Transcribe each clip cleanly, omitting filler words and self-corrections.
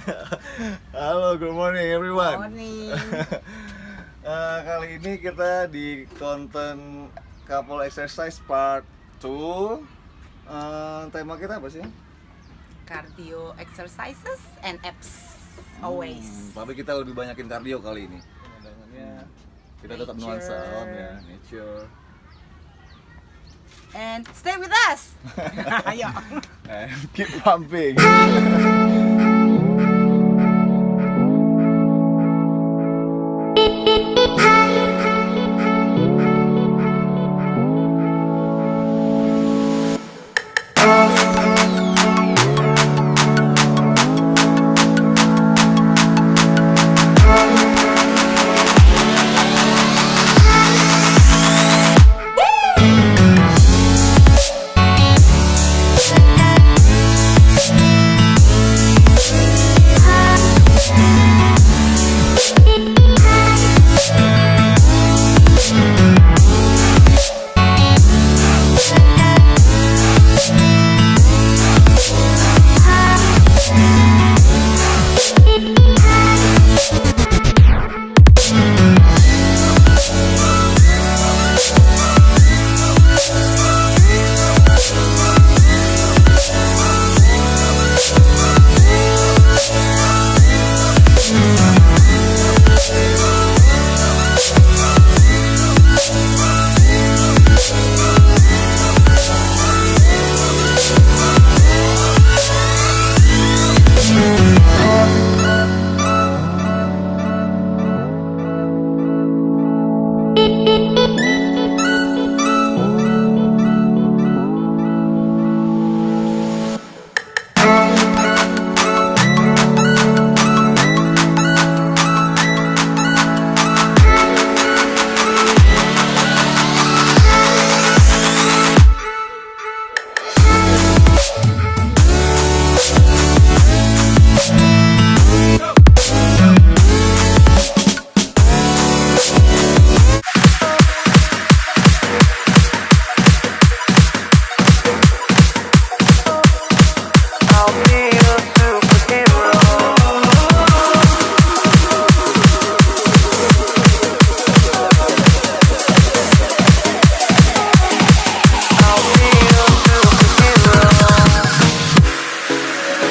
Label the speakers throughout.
Speaker 1: Halo, good morning everyone.
Speaker 2: Morning.
Speaker 1: Kali ini kita di konten couple exercise part 2. Tema kita apa sih?
Speaker 2: Cardio exercises and abs always.
Speaker 1: Tapi kita lebih banyakin kardio kali ini. Pemandangannya kita tetap nuansa alam ya, nature.
Speaker 2: And stay with us. Ayo.
Speaker 1: And keep pumping.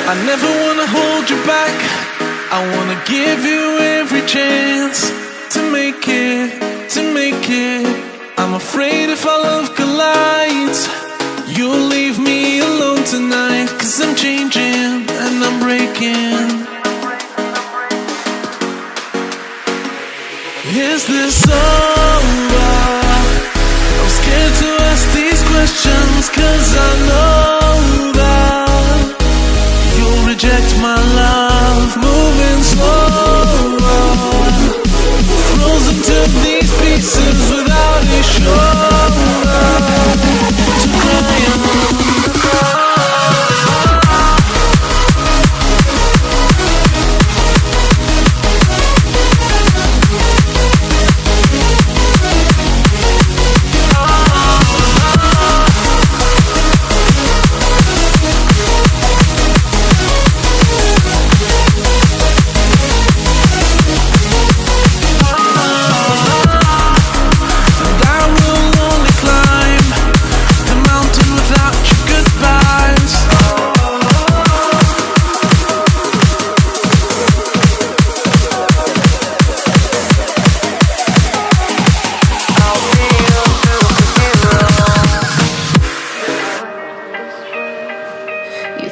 Speaker 3: I never wanna hold you back. I wanna give you every chance to make it, to make it. I'm afraid if our love collides, you'll leave me alone tonight. 'Cause I'm changing and I'm breaking. Is this over? I'm scared to ask these questions, 'cause I know that you'll reject my love. Moving slower, frozen to these pieces without a shoulder to cry on.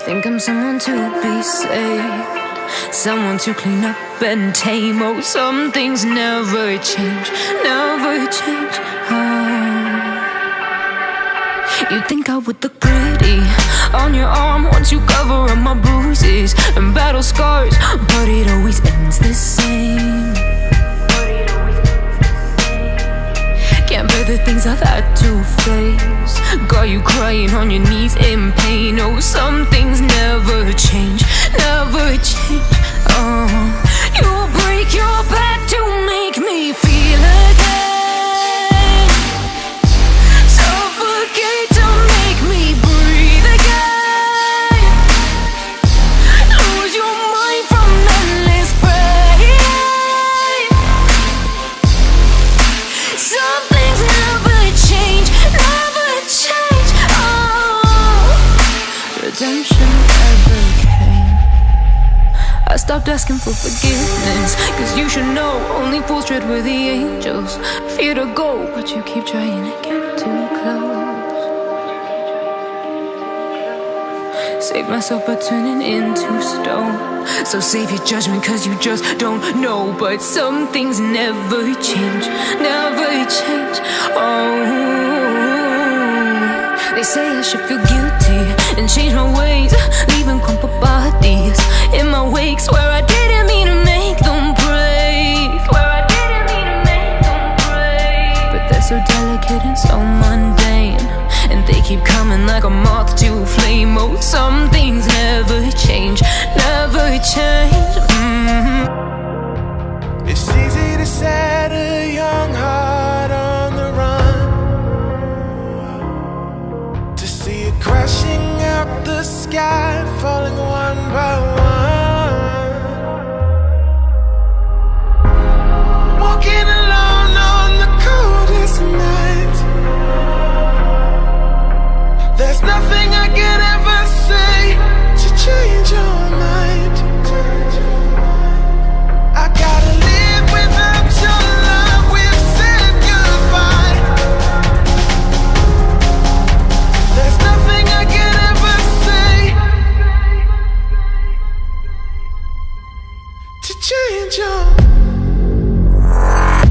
Speaker 4: Think I'm someone to be saved, someone to clean up and tame. Oh, some things never change, never change. Oh. You think I would look pretty on your arm once you cover up my bruises and battle scars, but it always ends the same. Can't bear the things I've had to face. Got you crying on your knees in pain. Oh, some things never change, never change. Oh, you break your back to make me feel again. Suffocate to make me breathe again. Lose your mind from ever came. I stopped asking for forgiveness, cause you should know only fools tread with the angels. Fear to go, but you keep trying to get too close. Save myself by turning into stone. So save your judgment cause you just don't know. But some things never change, never change. Oh, they say I should feel guilty and change my ways, leaving crumpled bodies in my wake. Swear I didn't mean to make them break. Swear I didn't mean to make them break. But they're so delicate and so mundane, and they keep coming like a moth to a flame. Oh, some things never change, never change.
Speaker 3: It's easy to set a young heart on the run, to see it crashing out the sky, falling one by one. Walking alone on the coldest night. There's nothing I can ever say to change your mind. I gotta live without your love. We've said goodbye. There's nothing I can ever say to change your mind.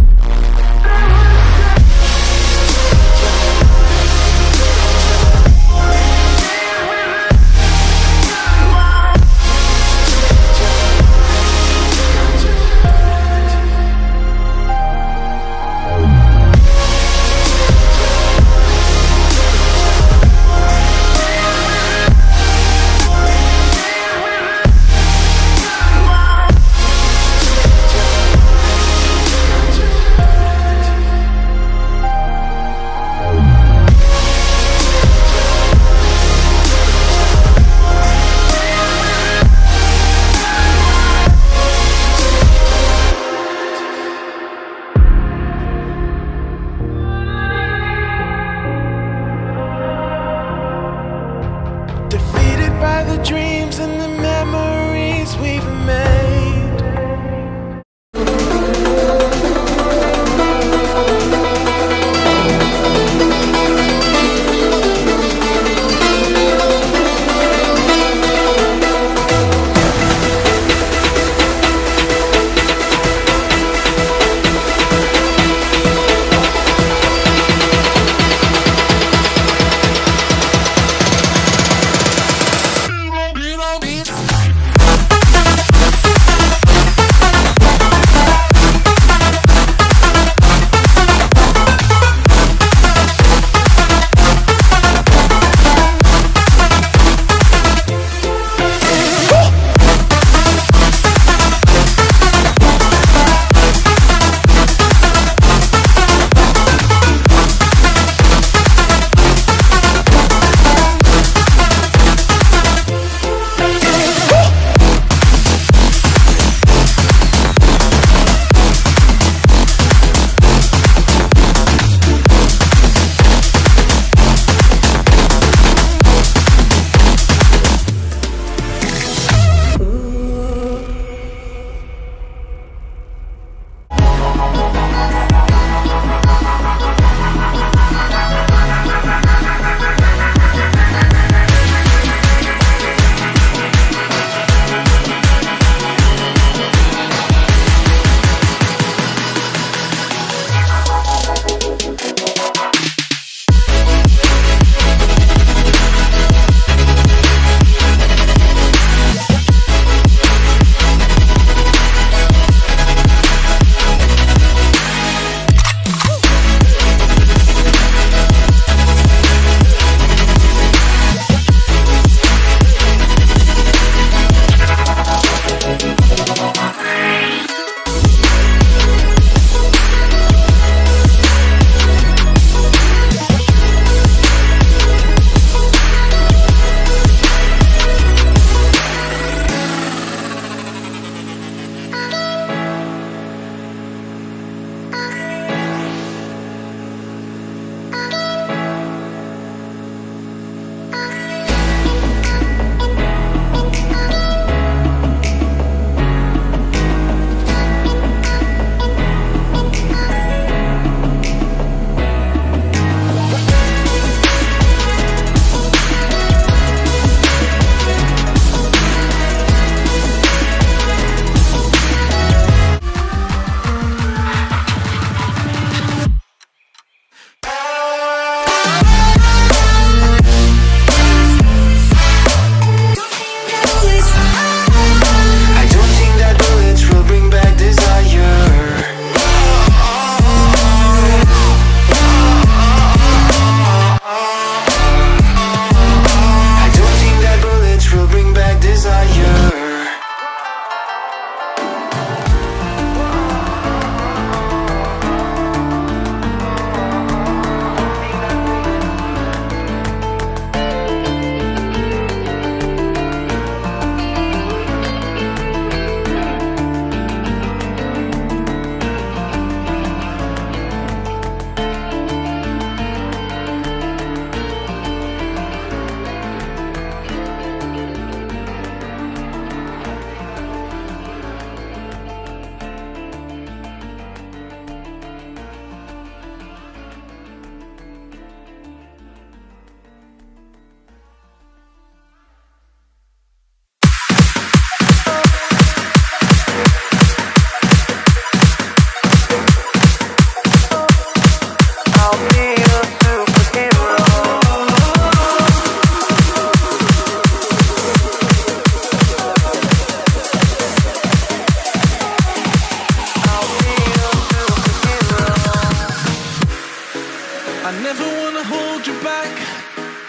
Speaker 3: wanna hold you back.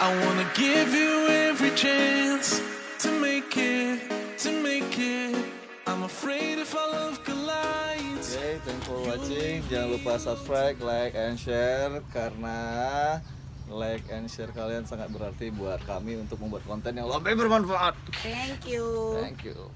Speaker 3: I wanna give you every chance to make it, to make it. I'm afraid if our love collides.
Speaker 1: Oke, thanks for watching. Jangan lupa subscribe, like, and share. Karena like and share kalian sangat berarti buat kami untuk membuat konten yang lebih bermanfaat.
Speaker 2: Thank you.
Speaker 1: Thank you.